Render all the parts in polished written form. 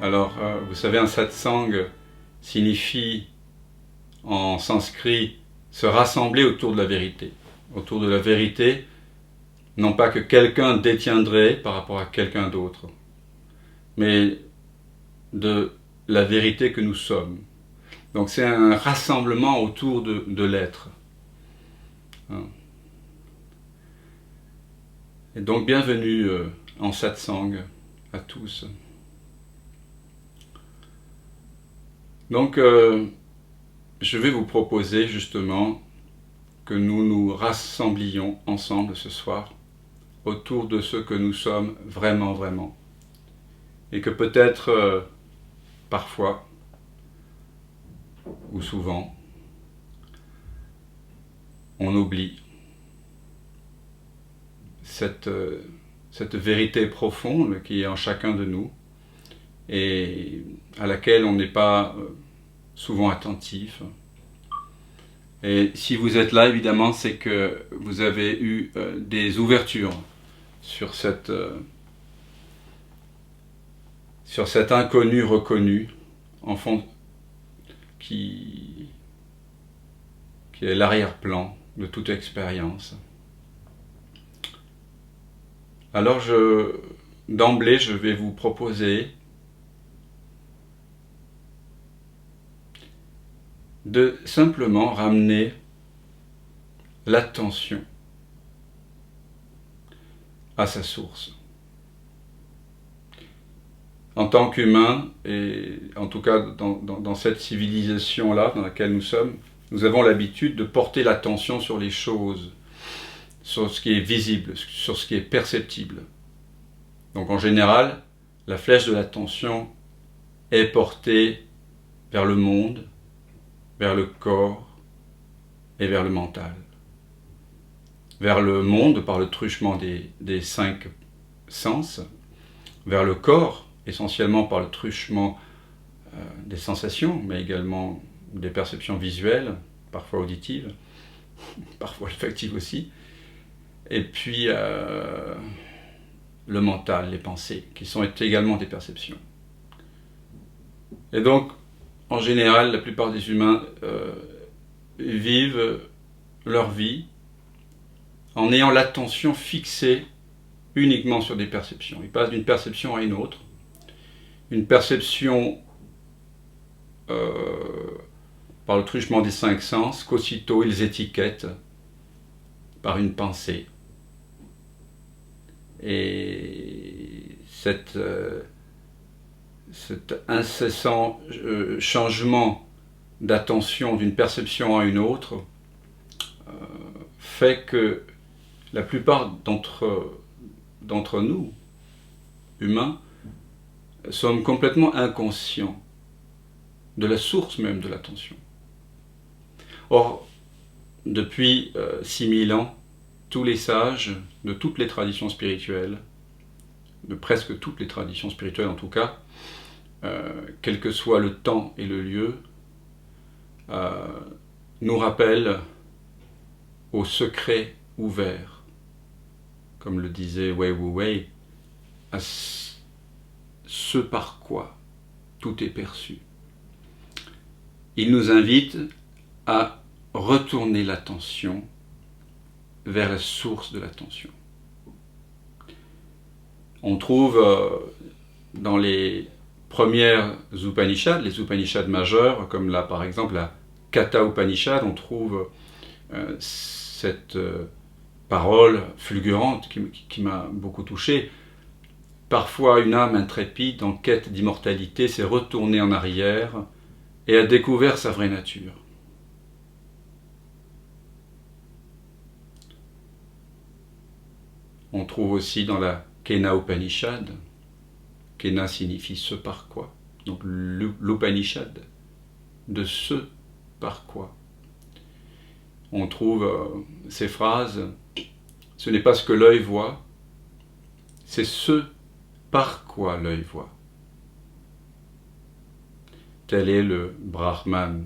Alors, vous savez, un satsang signifie en sanskrit se rassembler autour de la vérité. Autour de la vérité, non pas que quelqu'un détiendrait par rapport à quelqu'un d'autre, mais de la vérité que nous sommes. Donc c'est un rassemblement autour de l'être. Et donc bienvenue en satsang à tous. Donc je vais vous proposer justement que nous nous rassemblions ensemble ce soir autour de ce que nous sommes vraiment, vraiment. Et que peut-être parfois ou souvent on oublie cette vérité profonde qui est en chacun de nous et à laquelle on n'est pas souvent attentif. Et si vous êtes là, évidemment, c'est que vous avez eu des ouvertures sur cet inconnu reconnu, en fond, qui est l'arrière-plan de toute expérience. Alors d'emblée, je vais vous proposer de simplement ramener l'attention à sa source. En tant qu'humain, et en tout cas dans cette civilisation-là dans laquelle nous sommes, nous avons l'habitude de porter l'attention sur les choses, sur ce qui est visible, sur ce qui est perceptible. Donc en général, la flèche de l'attention est portée vers le monde, vers le corps et vers le mental. Vers le monde par le truchement des 5 sens, vers le corps essentiellement par le truchement des sensations, mais également des perceptions visuelles, parfois auditives, parfois olfactives aussi, et puis le mental, les pensées, qui sont également des perceptions. Et donc, en général, la plupart des humains vivent leur vie en ayant l'attention fixée uniquement sur des perceptions. Ils passent d'une perception à une autre. Une perception par le truchement des 5 sens, qu'aussitôt ils étiquettent par une pensée. Et cet incessant changement d'attention d'une perception à une autre fait que la plupart d'entre nous, humains, sommes complètement inconscients de la source même de l'attention. Or, depuis 6000 ans, tous les sages de toutes les traditions spirituelles, de presque toutes les traditions spirituelles en tout cas, quel que soit le temps et le lieu, nous rappellent au secret ouvert, comme le disait Wei Wu Wei, à ce par quoi tout est perçu. Il nous invite à retourner l'attention vers la source de l'attention. On trouve dans les premières Upanishads, les Upanishads majeurs, comme là par exemple la Katha Upanishad, on trouve cette parole fulgurante qui m'a beaucoup touché. Parfois une âme intrépide en quête d'immortalité s'est retournée en arrière et a découvert sa vraie nature. On trouve aussi dans la Kena Upanishad, Kena signifie ce par quoi, donc l'Upanishad, de ce par quoi. On trouve ces phrases, ce n'est pas ce que l'œil voit, c'est ce par quoi l'œil voit. Tel est le Brahman,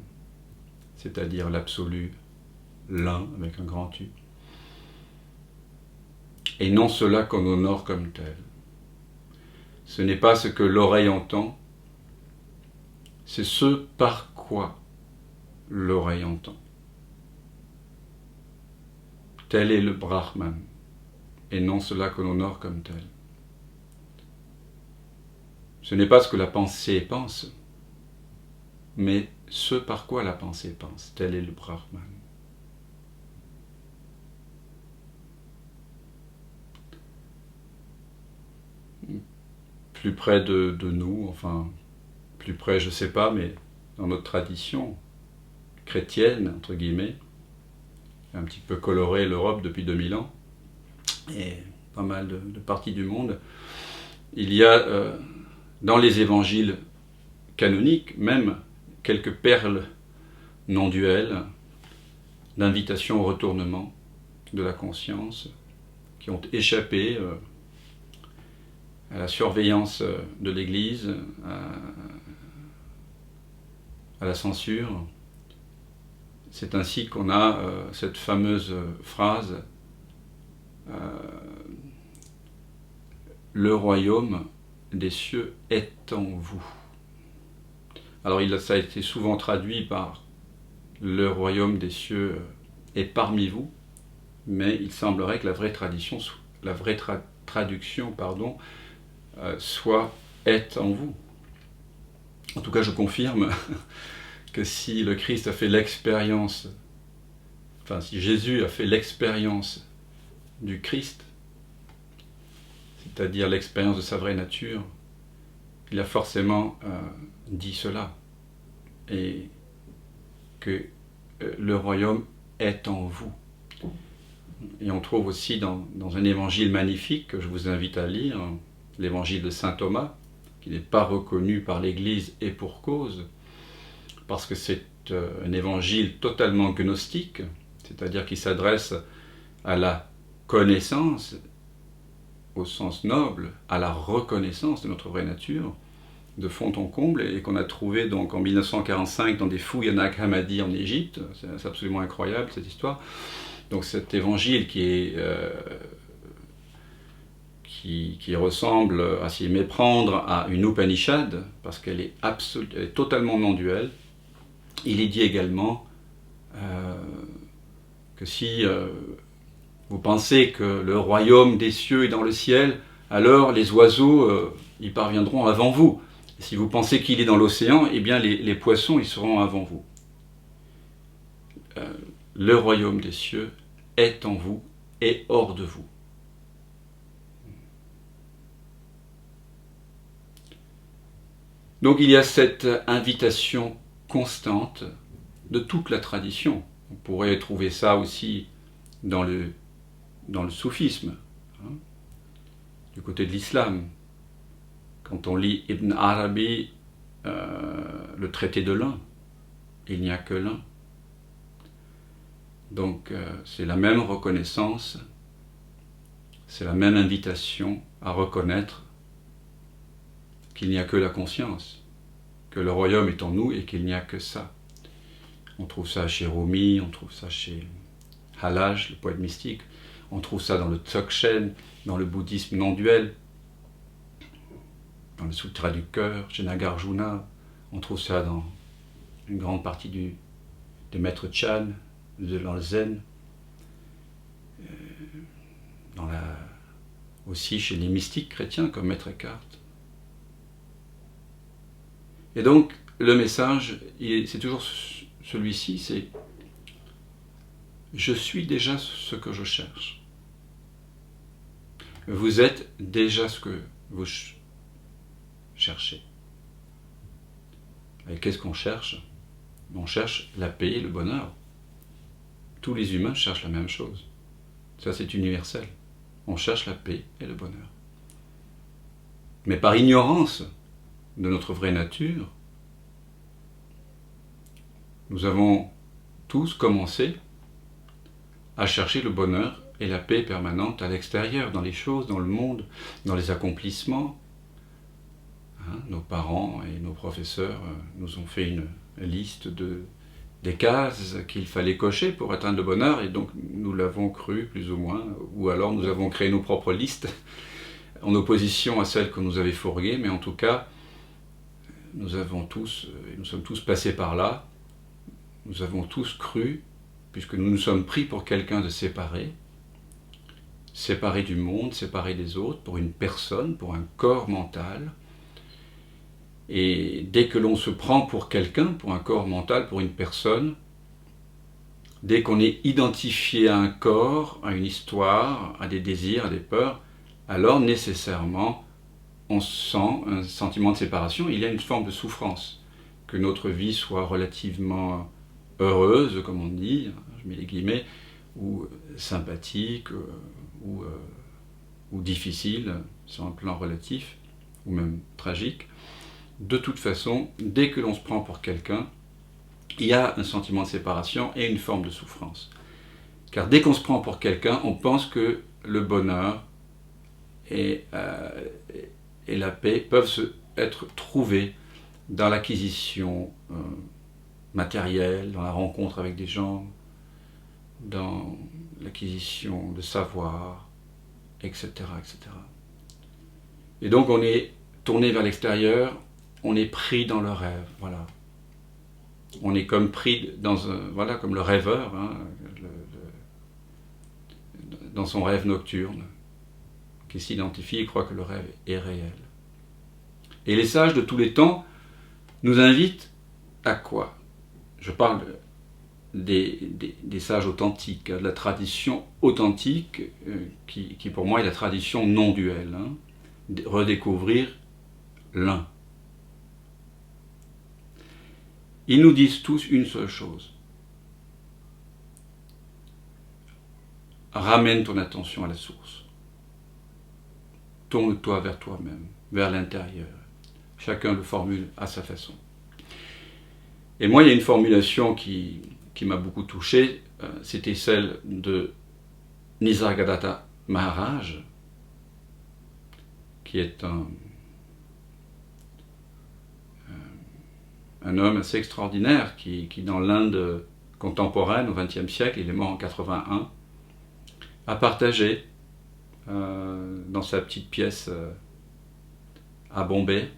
c'est-à-dire l'absolu, l'un avec un grand U. Et non cela qu'on honore comme tel. Ce n'est pas ce que l'oreille entend, c'est ce par quoi l'oreille entend. Tel est le Brahman, et non cela qu'on honore comme tel. Ce n'est pas ce que la pensée pense, mais ce par quoi la pensée pense. Tel est le Brahman. Plus près de nous, enfin, plus près, je ne sais pas, mais dans notre tradition chrétienne, entre guillemets, un petit peu colorée l'Europe depuis 2000 ans, et pas mal de parties du monde, il y a dans les évangiles canoniques même quelques perles non duelles d'invitation au retournement de la conscience qui ont échappé à la surveillance de l'Église, à la censure. C'est ainsi qu'on a cette fameuse phrase « Le royaume des cieux est en vous ». Alors ça a été souvent traduit par « Le royaume des cieux est parmi vous », mais il semblerait que la vraie traduction soit « est en vous ». En tout cas, je confirme que si le Christ a fait l'expérience, enfin si Jésus a fait l'expérience du Christ, c'est-à-dire l'expérience de sa vraie nature, il a forcément dit cela, et que le royaume est en vous. Et on trouve aussi dans un évangile magnifique que je vous invite à lire, l'évangile de saint Thomas, qui n'est pas reconnu par l'Église et pour cause, parce que c'est un évangile totalement gnostique, c'est-à-dire qui s'adresse à la connaissance, au sens noble, à la reconnaissance de notre vraie nature, de fond en comble, et qu'on a trouvé donc en 1945 dans des fouilles à Nag Hammadi en Égypte. C'est absolument incroyable cette histoire. Donc cet évangile qui ressemble, à s'y méprendre, à une Upanishad, parce qu'elle est totalement non-duelle. Il est dit également que si vous pensez que le royaume des cieux est dans le ciel, alors les oiseaux y parviendront avant vous. Et si vous pensez qu'il est dans l'océan, eh bien les poissons y seront avant vous. Le royaume des cieux est en vous et hors de vous. Donc il y a cette invitation constante de toute la tradition. On pourrait trouver ça aussi dans le soufisme, du côté de l'islam. Quand on lit Ibn Arabi, le traité de l'un, il n'y a que l'un. Donc c'est la même reconnaissance, c'est la même invitation à reconnaître qu'il n'y a que la conscience, que le royaume est en nous et qu'il n'y a que ça. On trouve ça chez Rumi, on trouve ça chez Halaj, le poète mystique, on trouve ça dans le Dzogchen, dans le bouddhisme non-duel, dans le Sutra du cœur, chez Nagarjuna, on trouve ça dans une grande partie des maîtres Chan, dans le Zen, aussi chez les mystiques chrétiens comme Maître Eckhart. Et donc, le message, c'est toujours celui-ci, c'est « Je suis déjà ce que je cherche ». Vous êtes déjà ce que vous cherchez. Et qu'est-ce qu'on cherche? On cherche la paix et le bonheur. Tous les humains cherchent la même chose. Ça, c'est universel. On cherche la paix et le bonheur. Mais par ignorance de notre vraie nature, nous avons tous commencé à chercher le bonheur et la paix permanente à l'extérieur, dans les choses, dans le monde, dans les accomplissements. Nos parents et nos professeurs nous ont fait une liste des cases qu'il fallait cocher pour atteindre le bonheur, et donc nous l'avons cru plus ou moins, ou alors nous avons créé nos propres listes en opposition à celles que nous avait fourguées, mais en tout cas, nous avons tous, et nous sommes tous passés par là, nous avons tous cru, puisque nous nous sommes pris pour quelqu'un de séparé du monde, séparé des autres, pour une personne, pour un corps mental. Et dès que l'on se prend pour quelqu'un, pour un corps mental, pour une personne, dès qu'on est identifié à un corps, à une histoire, à des désirs, à des peurs, alors nécessairement on sent un sentiment de séparation, il y a une forme de souffrance. Que notre vie soit relativement heureuse, comme on dit, je mets les guillemets, ou sympathique, ou difficile, sur un plan relatif, ou même tragique. De toute façon, dès que l'on se prend pour quelqu'un, il y a un sentiment de séparation et une forme de souffrance. Car dès qu'on se prend pour quelqu'un, on pense que le bonheur et la paix peuvent être trouvés dans l'acquisition matérielle, dans la rencontre avec des gens, dans l'acquisition de savoir, etc., etc. Et donc on est tourné vers l'extérieur, on est pris dans le rêve, voilà. On est comme pris dans un, voilà, comme le rêveur, hein, dans son rêve nocturne, qui s'identifie et croit que le rêve est réel. Et les sages de tous les temps nous invitent à quoi? Je parle des sages authentiques, de la tradition authentique, qui pour moi est la tradition non duelle, hein, redécouvrir l'un. Ils nous disent tous une seule chose. Ramène ton attention à la source. Tourne-toi vers toi-même, vers l'intérieur. Chacun le formule à sa façon. Et moi, il y a une formulation qui m'a beaucoup touché, c'était celle de Nisargadatta Maharaj, qui est un homme assez extraordinaire, qui dans l'Inde contemporaine, au XXe siècle, il est mort en 81, a partagé dans sa petite pièce à Bombay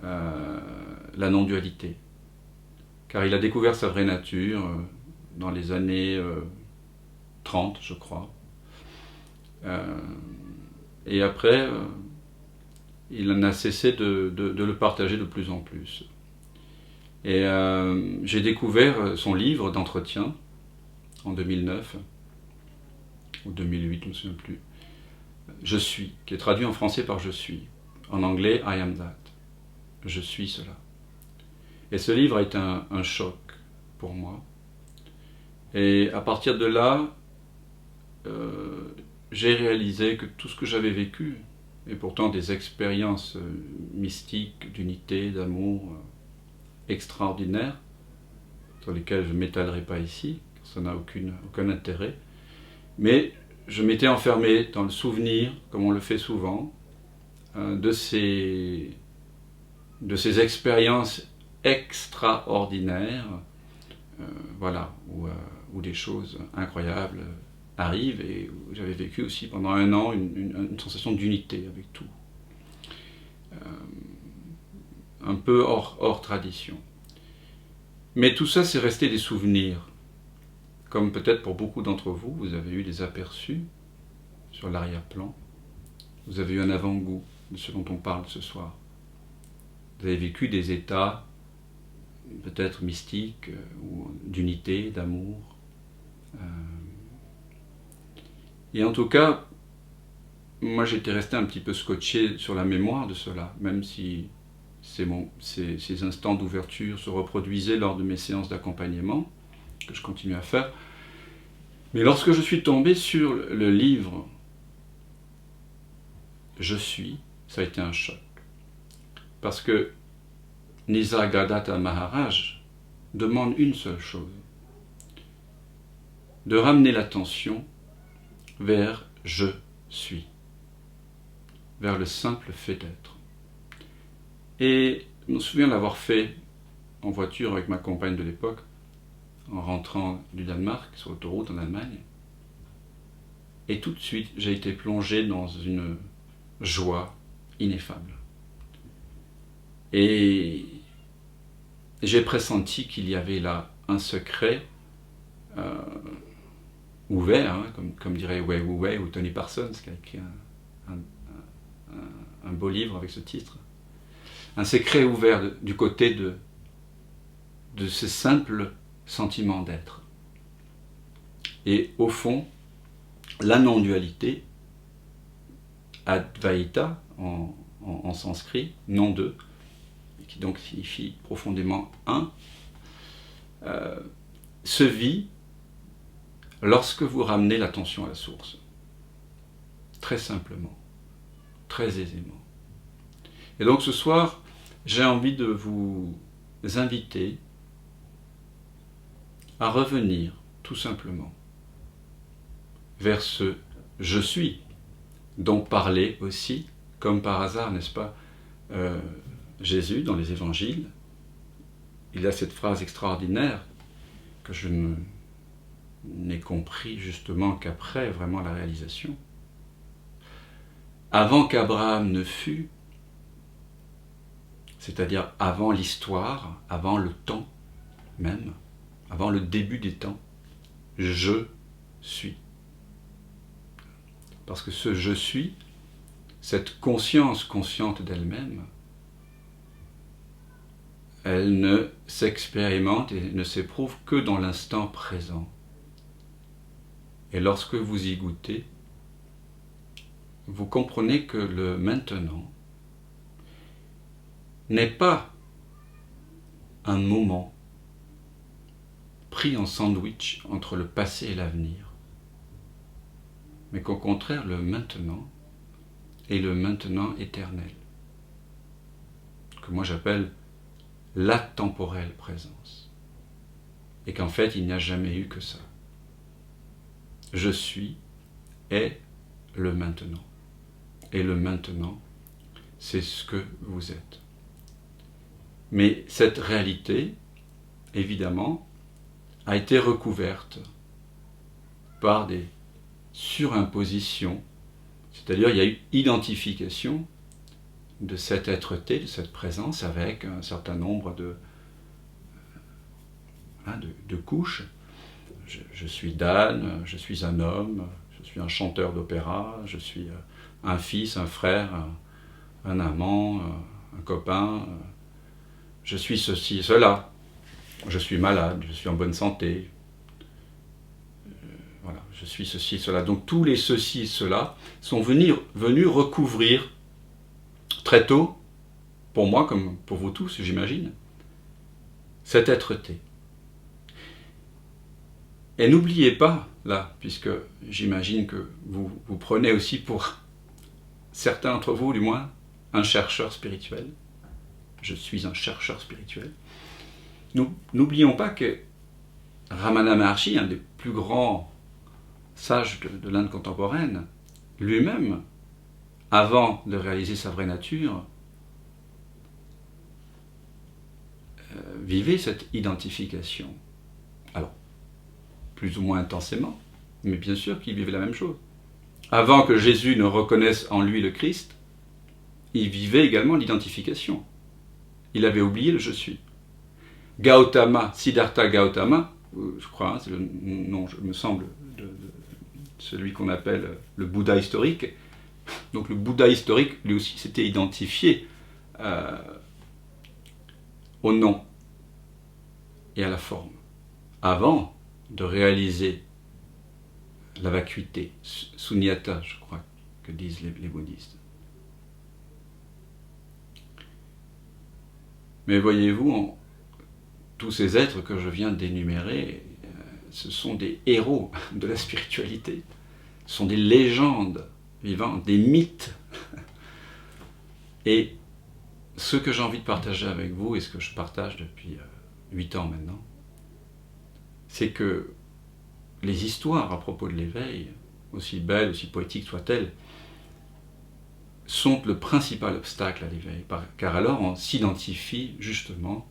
la non-dualité. Car il a découvert sa vraie nature dans les années 30, je crois. Et après, il n'a cessé de le partager de plus en plus. Et j'ai découvert son livre d'entretien en 2009, ou 2008, je ne me souviens plus. Je suis, qui est traduit en français par je suis. En anglais, I am that. Je suis cela. Et ce livre a été un choc pour moi. Et à partir de là, j'ai réalisé que tout ce que j'avais vécu, et pourtant des expériences mystiques, d'unité, d'amour extraordinaires, sur lesquelles je ne m'étalerai pas ici, car ça n'a aucun intérêt, mais je m'étais enfermé dans le souvenir, comme on le fait souvent, de ces expériences extraordinaires, voilà, où des choses incroyables arrivent, et où j'avais vécu aussi pendant un an une sensation d'unité avec tout. Un peu hors tradition. Mais tout ça, c'est resté des souvenirs. Comme peut-être pour beaucoup d'entre vous, vous avez eu des aperçus sur l'arrière-plan. Vous avez eu un avant-goût de ce dont on parle ce soir. Vous avez vécu des états peut-être mystiques, ou d'unité, d'amour. Et en tout cas, moi j'étais resté un petit peu scotché sur la mémoire de cela, même si ces instants d'ouverture se reproduisaient lors de mes séances d'accompagnement, que je continue à faire. Mais lorsque je suis tombé sur le livre « Je suis », ça a été un choc. Parce que Nisargadatta Maharaj demande une seule chose, de ramener l'attention vers « je suis », vers le simple fait d'être. Et je me souviens l'avoir fait en voiture avec ma compagne de l'époque, en rentrant du Danemark, sur l'autoroute en Allemagne. Et tout de suite, j'ai été plongé dans une joie ineffable. Et j'ai pressenti qu'il y avait là un secret ouvert, hein, comme dirait Wei Wu Wei ou Tony Parsons, qui a écrit un beau livre avec ce titre. Un secret ouvert du côté de ce simple sentiment d'être. Et au fond, la non-dualité, Advaita en sanskrit, non deux, qui donc signifie profondément un, se vit lorsque vous ramenez l'attention à la source. Très simplement, très aisément. Et donc ce soir, j'ai envie de vous inviter à revenir tout simplement vers ce « je suis » dont parlait aussi, comme par hasard, n'est-ce pas, Jésus dans les évangiles. Il a cette phrase extraordinaire que je n'ai compris justement qu'après vraiment la réalisation. Avant qu'Abraham ne fût, c'est-à-dire avant l'histoire, avant le temps même, avant le début des temps, je suis. Parce que ce je suis, cette conscience consciente d'elle-même, elle ne s'expérimente et ne s'éprouve que dans l'instant présent. Et lorsque vous y goûtez, vous comprenez que le maintenant n'est pas un moment pris en sandwich entre le passé et l'avenir, mais qu'au contraire, le maintenant est le maintenant éternel, que moi j'appelle la temporelle présence, et qu'en fait, il n'y a jamais eu que ça. Je suis est le maintenant, et le maintenant, c'est ce que vous êtes. Mais cette réalité, évidemment, a été recouverte par des surimpositions, c'est-à-dire il y a eu identification de cette être-té, de cette présence, avec un certain nombre de couches. Je suis Dan, je suis un homme, je suis un chanteur d'opéra, je suis un fils, un frère, un amant, un copain, je suis ceci, cela, je suis malade, je suis en bonne santé, voilà, je suis ceci, cela. Donc tous les ceci, cela sont venus recouvrir très tôt, pour moi comme pour vous tous, j'imagine, cet être-té. Et n'oubliez pas, là, puisque j'imagine que vous prenez aussi pour certains d'entre vous, du moins, un chercheur spirituel. Je suis un chercheur spirituel. N'oublions pas que Ramana Maharshi, un des plus grands sages de l'Inde contemporaine, lui-même, avant de réaliser sa vraie nature, vivait cette identification. Alors, plus ou moins intensément, mais bien sûr qu'il vivait la même chose. Avant que Jésus ne reconnaisse en lui le Christ, il vivait également l'identification. Il avait oublié le « je suis ». Gautama, Siddhartha Gautama, je crois, hein, c'est le nom, me semble, de celui qu'on appelle le Bouddha historique. Donc le Bouddha historique, lui aussi, s'était identifié au nom et à la forme, avant de réaliser la vacuité, sunyata, je crois, que disent les bouddhistes. Mais voyez-vous, tous ces êtres que je viens d'énumérer, ce sont des héros de la spiritualité, ce sont des légendes vivantes, des mythes. Et ce que j'ai envie de partager avec vous, et ce que je partage depuis 8 ans maintenant, c'est que les histoires à propos de l'éveil, aussi belles, aussi poétiques soient-elles, sont le principal obstacle à l'éveil, car alors on s'identifie justement,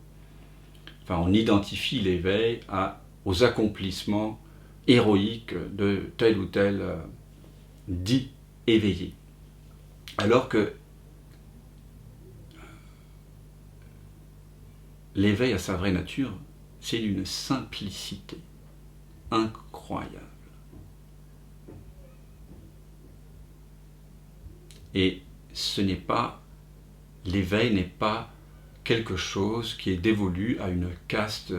enfin on identifie l'éveil aux accomplissements héroïques de tel ou tel dit éveillé. Alors que l'éveil à sa vraie nature, c'est d'une simplicité incroyable. Et l'éveil n'est pas quelque chose qui est dévolu à une caste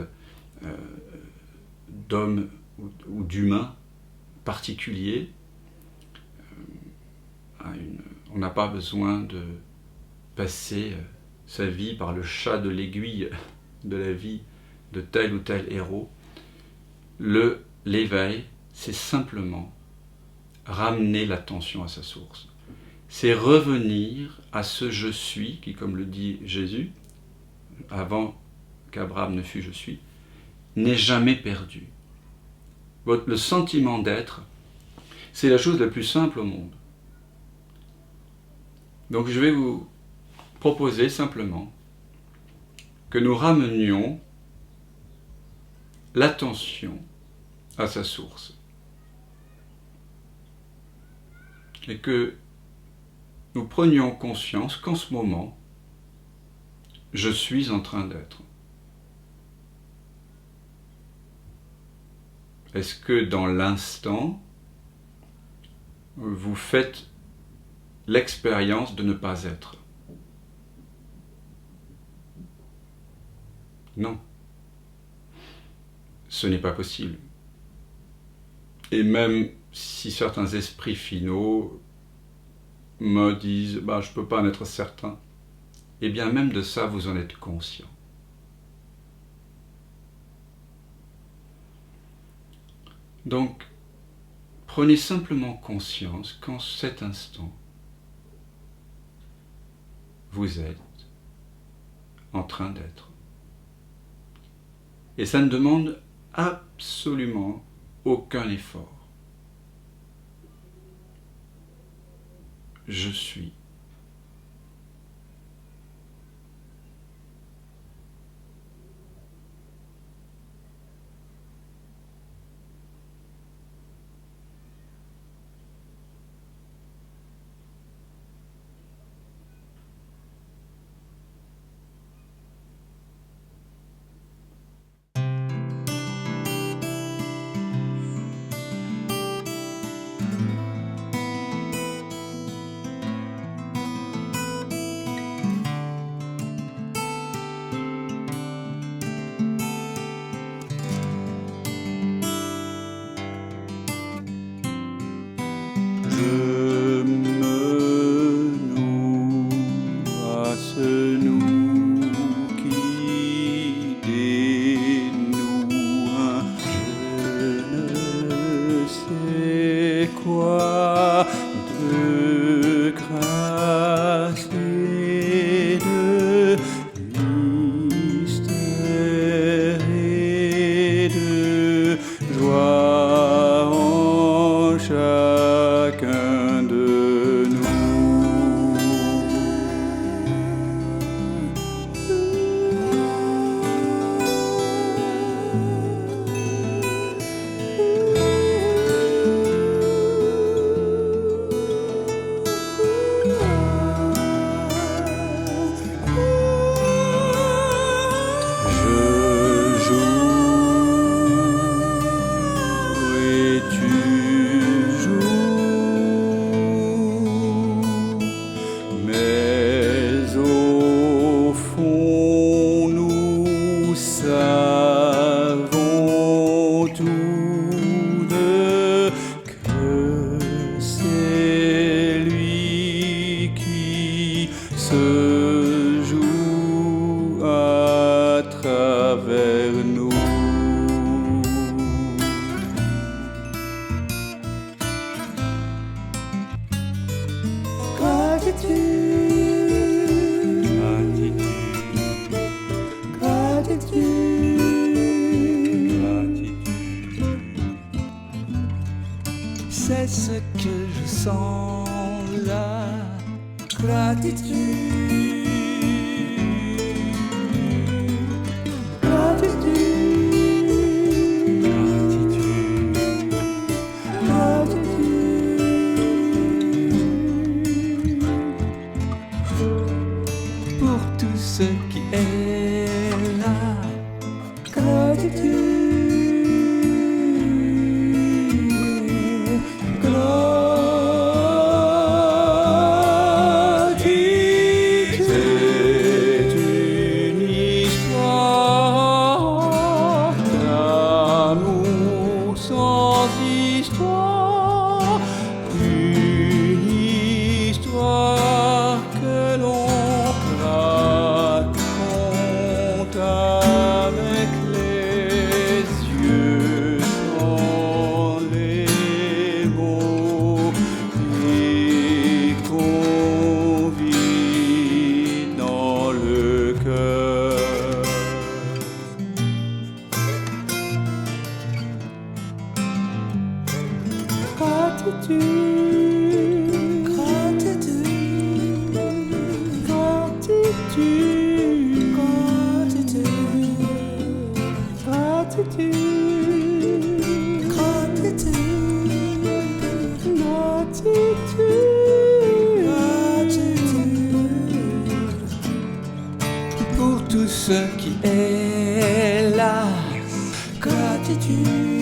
d'hommes ou d'humains particuliers. On n'a pas besoin de passer sa vie par le chat de l'aiguille de la vie de tel ou tel héros. L'éveil, c'est simplement ramener l'attention à sa source. C'est revenir à ce « je suis » qui, comme le dit Jésus, avant qu'Abraham ne fût « je suis », n'est jamais perdu. Le sentiment d'être, c'est la chose la plus simple au monde. Donc je vais vous proposer simplement que nous ramenions l'attention à sa source et que nous prenions conscience qu'en ce moment, je suis en train d'être. Est-ce que dans l'instant, vous faites l'expérience de ne pas être? Non. Ce n'est pas possible. Et même si certains esprits finaux me disent je ne peux pas en être certain, eh bien même de ça vous en êtes conscient. Donc, prenez simplement conscience qu'en cet instant, vous êtes en train d'être. Et ça ne demande absolument aucun effort. Je suis. C'est ce que je sens, la gratitude. Gratitude. Gratitude. Gratitude. Pour tout ce qui est là. Gratitude, gratitude, gratitude, gratitude, gratitude, gratitude, pour tout ce qui est là. Gratitude.